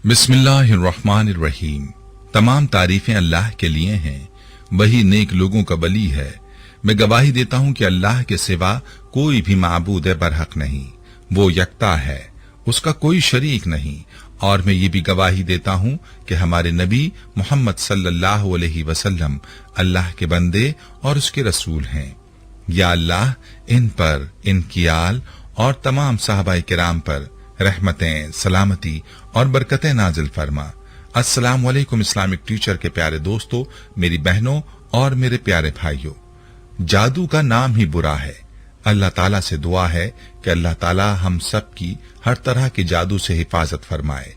बिस्मिल्लाहिर्रहमानिर्रहीम। तमाम तारीफें अल्लाह के लिए हैं, वही नेक लोगों का वली है। मैं गवाही देता हूँ कि अल्लाह के सिवा कोई भी माबूद बरहक नहीं, वो यकता है, उसका कोई शरीक नहीं। और मैं ये भी गवाही देता हूँ कि हमारे नबी मोहम्मद सल्लल्लाहु अलैहि वसल्लम अल्लाह के बंदे और उसके रसूल हैं। या अल्लाह इन पर, इनकी आल और तमाम सहाबाए किराम पर रहमतें, सलामती और बरकतें नाजिल फरमा। अस्सलाम वालेकुम इस्लामिक टीचर के प्यारे दोस्तों, मेरी बहनों और मेरे प्यारे भाइयों। जादू का नाम ही बुरा है। अल्लाह ताला से दुआ है कि अल्लाह ताला हम सब की हर तरह के जादू से हिफाजत फरमाए।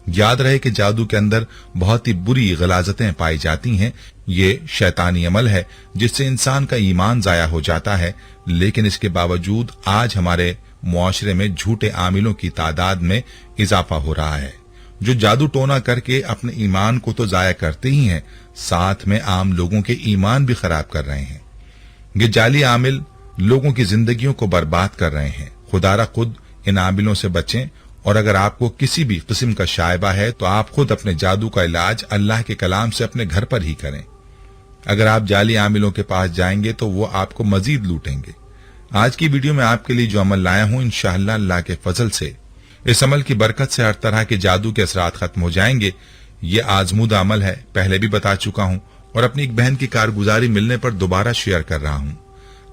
याद रहे कि जादू के अंदर बहुत ही बुरी गलाजतें पाई जाती हैं। ये शैतानी अमल है जिससे इंसान का ईमान जाया हो जाता है, लेकिन इसके बावजूद आज हमारे मुआशरे में झूठे आमिलों की तादाद में इजाफा हो रहा है, जो जादू टोना करके अपने ईमान को तो जाया करते ही हैं, साथ में आम लोगों के ईमान भी खराब कर रहे हैं। ये जाली आमिल लोगों की जिंदगियों को बर्बाद कर रहे हैं। खुदारा खुद इन आमिलों से बचें, और अगर आपको किसी भी किस्म का शायबा है तो आप खुद अपने जादू का इलाज अल्लाह के कलाम से अपने घर पर ही करें। अगर आप जाली आमिलों के पास जाएंगे तो वो आपको मजीद लूटेंगे। आज की वीडियो में आपके लिए जो अमल लाया हूं, इंशाअल्लाह अल्लाह के फजल से इस अमल की बरकत से हर तरह के जादू के असरात खत्म हो जाएंगे। ये आजमूदा अमल है, पहले भी बता चुका हूं और अपनी एक बहन की कारगुजारी मिलने पर दोबारा शेयर कर रहा हूं।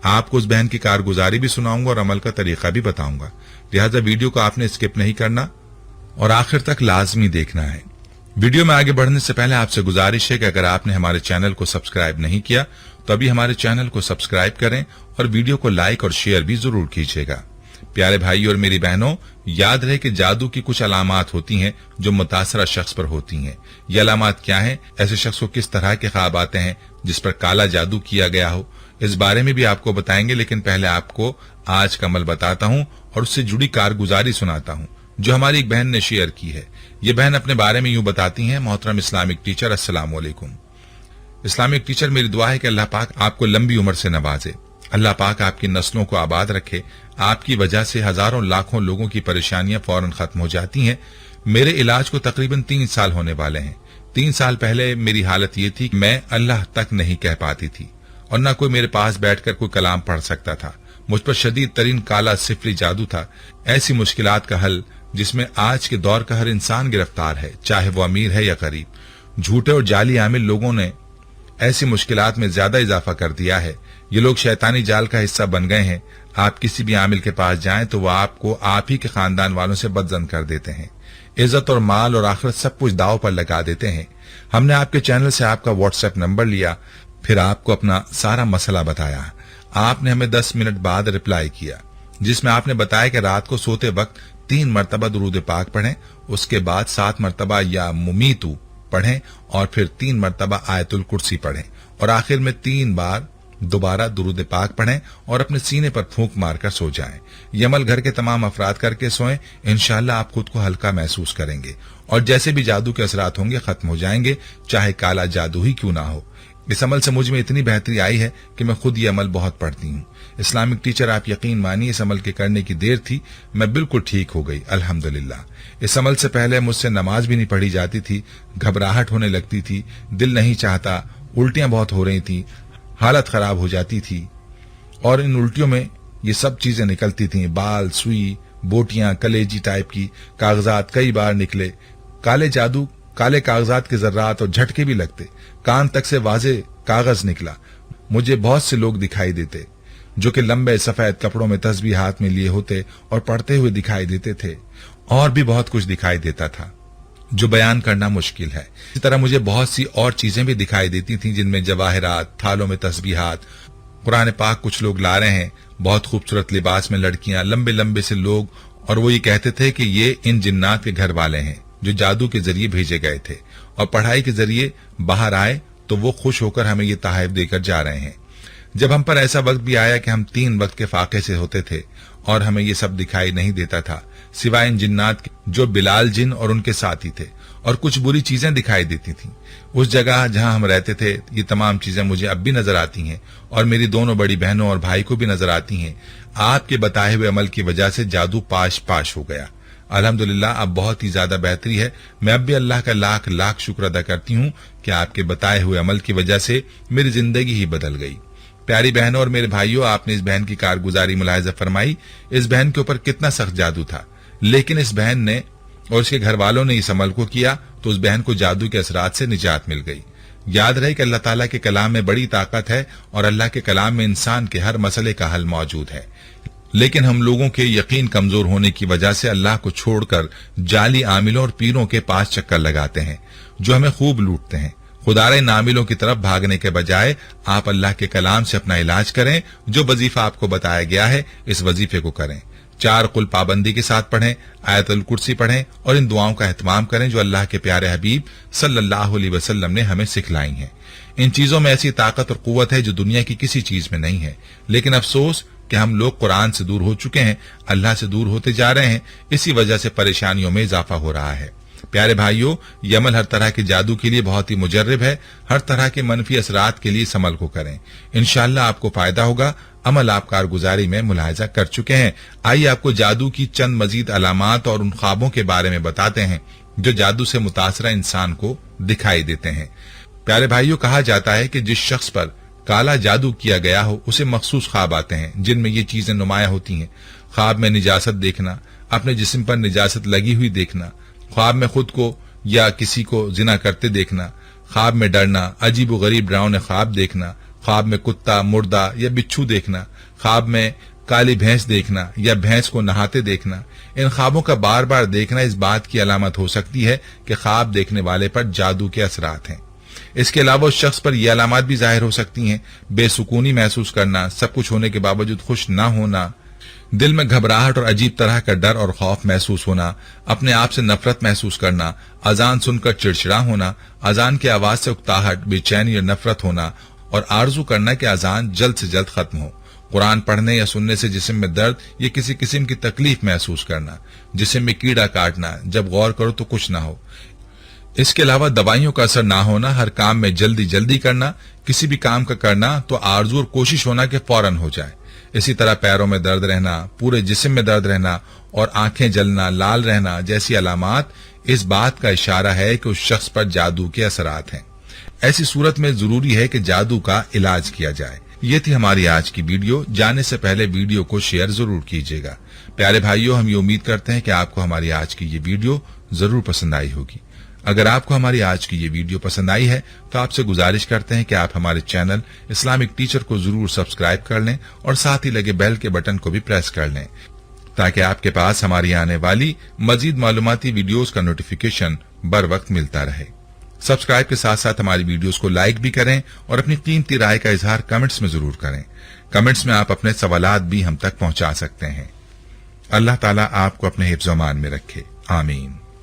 आपको उस बहन की कारगुजारी भी सुनाऊंगा और अमल का तरीका भी बताऊंगा, लिहाजा वीडियो को आपने स्किप नहीं करना और आखिर तक लाजमी देखना है। वीडियो में आगे बढ़ने से पहले आपसे गुजारिश है कि अगर आपने हमारे चैनल को सब्सक्राइब नहीं किया तो अभी हमारे चैनल को सब्सक्राइब करें और वीडियो को लाइक और शेयर भी जरूर कीजिएगा। प्यारे भाई और मेरी बहनों, याद रहे कि जादू की कुछ अलामात होती हैं जो मुतासरा शख्स पर होती हैं। ये अलामात क्या हैं, ऐसे शख्स को किस तरह के ख्वाब आते हैं जिस पर काला जादू किया गया हो, इस बारे में भी आपको बताएंगे। लेकिन पहले आपको आज का अमल बताता हूं और उससे जुड़ी कारगुजारी सुनाता हूं जो हमारी एक बहन ने शेयर की है। ये बहन अपने बारे में यूं बताती हैं, मोहतरम इस्लामिक टीचर, अस्सलाम वालेकुम। इस्लामिक टीचर, मेरी दुआ है कि अल्लाह पाक आपको लंबी उम्र से नवाजे, अल्लाह पाक आपकी नस्लों को आबाद रखे। आपकी वजह से हजारों लाखों लोगों की परेशानियां फौरन खत्म हो जाती हैं। मेरे इलाज को तकरीबन 3 साल होने वाले हैं। 3 साल पहले मेरी हालत ये थी कि मैं अल्लाह तक नहीं कह पाती थी और न कोई मेरे पास बैठकर कोई कलाम पढ़ सकता था। मुझ पर शदीद तरीन काला सिफरी जादू था। ऐसी मुश्किलात का हल जिसमें आज के दौर का हर इंसान गिरफ्तार है, चाहे वो अमीर है या गरीब। झूठे और जाली आमिल लोगों ने ऐसी मुश्किलात में ज्यादा इजाफा कर दिया है। ये लोग शैतानी जाल का हिस्सा बन गए हैं। आप किसी भी आमिल के पास जाएं तो वो आपको आप ही के खानदान वालों से बदजन कर देते हैं। इज्जत और माल और आखिरत सब कुछ दाव पर लगा देते हैं। हमने आपके चैनल से आपका व्हाट्सएप नंबर लिया, फिर आपको अपना सारा मसला बताया। आपने हमें 10 मिनट बाद रिप्लाई किया, जिसमें आपने बताया कि रात को सोते वक्त 3 मरतबा दुरूद पाक पढ़ें, उसके बाद 7 मरतबा या मुमीतू पढ़ें और फिर 3 मरतबा आयतुल कुर्सी पढ़ें और आखिर में 3 बार दोबारा दुरूद पाक पढ़ें और अपने सीने पर फूंक मारकर सो जाएं। ये अमल घर के तमाम अफराद करके सोएं, इंशाअल्लाह आप खुद को हल्का महसूस करेंगे और जैसे भी जादू के असरात होंगे खत्म हो जाएंगे, चाहे काला जादू ही क्यों ना हो। इस अमल से मुझ में इतनी बेहतरी आई है कि मैं खुद ये अमल बहुत पढ़ती हूँ। इस्लामिक टीचर, आप यकीन मानिए इस अमल के करने की देर थी, मैं बिल्कुल ठीक हो गई अल्हम्दुलिल्लाह। इस अमल से पहले मुझसे नमाज भी नहीं पढ़ी जाती थी, घबराहट होने लगती थी, दिल नहीं चाहता, उल्टियां बहुत हो रही थी, हालत खराब हो जाती थी और इन उल्टियों में ये सब चीजें निकलती थी, बाल, सुई, बोटियां, कलेजी टाइप की, कागजात कई बार निकले, काले कागजात के जर्रात और झटके भी लगते, कान तक से वाजे कागज निकला। मुझे बहुत से लोग दिखाई देते जो कि लंबे सफेद कपड़ों में तस्बीह हाथ में लिए होते और पढ़ते हुए दिखाई देते थे, और भी बहुत कुछ दिखाई देता था जो बयान करना मुश्किल है। इसी तरह मुझे बहुत सी और चीजें भी दिखाई देती थीं, जिनमें जवाहरात, थालों में तस्बीहात, कुरान पाक कुछ लोग ला रहे हैं, बहुत खूबसूरत लिबास में लड़कियां, लंबे लंबे से लोग, और वो ये कहते थे कि ये इन जिन्नात के घर वाले हैं जो जादू के जरिए भेजे गए थे और पढ़ाई के जरिए बाहर आए तो वो खुश होकर हमें ये तोहफे देकर जा रहे हैं। जब हम पर ऐसा वक्त भी आया कि हम 3 वक्त के फाके से होते थे और हमें ये सब दिखाई नहीं देता था, सिवाय इन जिन्नात के जो बिलाल जिन और उनके साथी थे, और कुछ बुरी चीजें दिखाई देती थीं। उस जगह जहां हम रहते थे ये तमाम चीजें मुझे अब भी नजर आती हैं और मेरी दोनों बड़ी बहनों और भाई को भी नजर आती हैं। आपके बताए हुए अमल की वजह से जादू पाश पाश हो गया। अल्हम्दुलिल्लाह अब बहुत ही ज्यादा बेहतरी है। मैं अब भी अल्लाह का लाख लाख शुक्र अदा करती हूँ कि आपके बताए हुए अमल की वजह से मेरी जिंदगी ही बदल गई। प्यारी बहनों और मेरे भाइयों, आपने इस बहन की कारगुजारी मुलाहिजा फरमाई। इस बहन के ऊपर कितना सख्त जादू था, लेकिन इस बहन ने और उसके घर वालों ने इस अमल को किया तो उस बहन को जादू के असरात से निजात मिल गई। याद रहे कि अल्लाह ताला के कलाम में बड़ी ताकत है और अल्लाह के कलाम में इंसान के हर मसले का हल मौजूद है, लेकिन हम लोगों के यकीन कमजोर होने की वजह से अल्लाह को छोड़कर जाली आमिलों और पीरों के पास चक्कर लगाते हैं जो हमें खूब लूटते हैं। खुदारे नामिलों की तरफ भागने के बजाय आप अल्लाह के कलाम से अपना इलाज करें। जो वजीफा आपको बताया गया है इस वजीफे को करें। 4 कुल पाबंदी के साथ पढ़ें, आयतुल कुर्सी पढ़ें और इन दुआओं का एहतमाम करें जो अल्लाह के प्यारे हबीब सल्लल्लाहु अलैहि वसल्लम ने हमें सिखलाई हैं। इन चीजों में ऐसी ताकत और कुव्वत है जो दुनिया की किसी चीज में नहीं है, लेकिन अफसोस कि हम लोग कुरान से दूर हो चुके हैं, अल्लाह से दूर होते जा रहे हैं। इसी वजह से परेशानियों में इजाफा हो रहा है। प्यारे भाइयों, ये अमल हर तरह के जादू के लिए बहुत ही मुजर्रिब है। हर तरह के मनफी असरात के लिए इस अमल को करें, इंशाअल्लाह आपको फायदा होगा। अमल आप कारगुजारी में मुलाहिजा कर चुके हैं। आइए आपको जादू की चंद मजीद अलामात और उन ख्वाबों के बारे में बताते हैं जो जादू से मुतासरा इंसान को दिखाई देते हैं। प्यारे भाइयों, कहा जाता है कि जिस शख्स पर काला जादू किया गया हो उसे मखसूस ख्वाब आते हैं जिनमें ये चीजें नुमाया होती हैं। ख्वाब में निजासत देखना, अपने जिस्म पर निजासत लगी हुई देखना, ख्वाब में खुद को या किसी को जिना करते देखना, ख्वाब में डरना, अजीब व गरीब डरावने ख्वाब देखना, ख्वाब में कुत्ता, मुर्दा या बिच्छू देखना, ख्वाब में काली भैंस देखना या भैंस को नहाते देखना। इन ख्वाबों का बार बार देखना इस बात की अलामत हो सकती है कि ख्वाब देखने वाले पर जादू के असरात हैं। इसके अलावा उस शख्स पर यह अलामत भी जाहिर हो सकती हैं: बेसुकूनी महसूस करना, सब कुछ होने के बावजूद खुश न होना, दिल में घबराहट और अजीब तरह का डर और खौफ महसूस होना, अपने आप से नफरत महसूस करना, अजान सुनकर चिड़चिड़ा होना, अजान की आवाज से उकताहट, बेचैनी और नफरत होना और आरजू करना कि अजान जल्द से जल्द खत्म हो, कुरान पढ़ने या सुनने से जिस्म में दर्द या किसी किस्म की तकलीफ महसूस करना, जिस्म में कीड़ा काटना, जब गौर करो तो कुछ ना हो। इसके अलावा दवाइयों का असर ना होना, हर काम में जल्दी जल्दी करना, किसी भी काम का करना तो आरजू और कोशिश होना कि फौरन हो जाए। इसी तरह पैरों में दर्द रहना, पूरे जिस्म में दर्द रहना और आंखें जलना, लाल रहना जैसी अलामात इस बात का इशारा है कि उस शख्स पर जादू के असरात हैं। ऐसी सूरत में जरूरी है कि जादू का इलाज किया जाए। ये थी हमारी आज की वीडियो। जाने से पहले वीडियो को शेयर जरूर कीजिएगा। प्यारे भाइयों, हम ये उम्मीद करते हैं कि आपको हमारी आज की ये वीडियो जरूर पसंद आई होगी। अगर आपको हमारी आज की ये वीडियो पसंद आई है तो आपसे गुजारिश करते हैं कि आप हमारे चैनल इस्लामिक टीचर को जरूर सब्सक्राइब कर लें और साथ ही लगे बेल के बटन को भी प्रेस कर लें ताकि आपके पास हमारी आने वाली मजीद मालूमाती वीडियोस का नोटिफिकेशन बर वक्त मिलता रहे। सब्सक्राइब के साथ साथ हमारी वीडियोस को लाइक भी करें और अपनी कीमती राय का इजहार कमेंट्स में जरूर करें। कमेंट्स में आप अपने सवालात भी हम तक पहुंचा सकते हैं। अल्लाह ताला आपको अपने हिफ्ज़-ओ-मान में रखे। आमीन।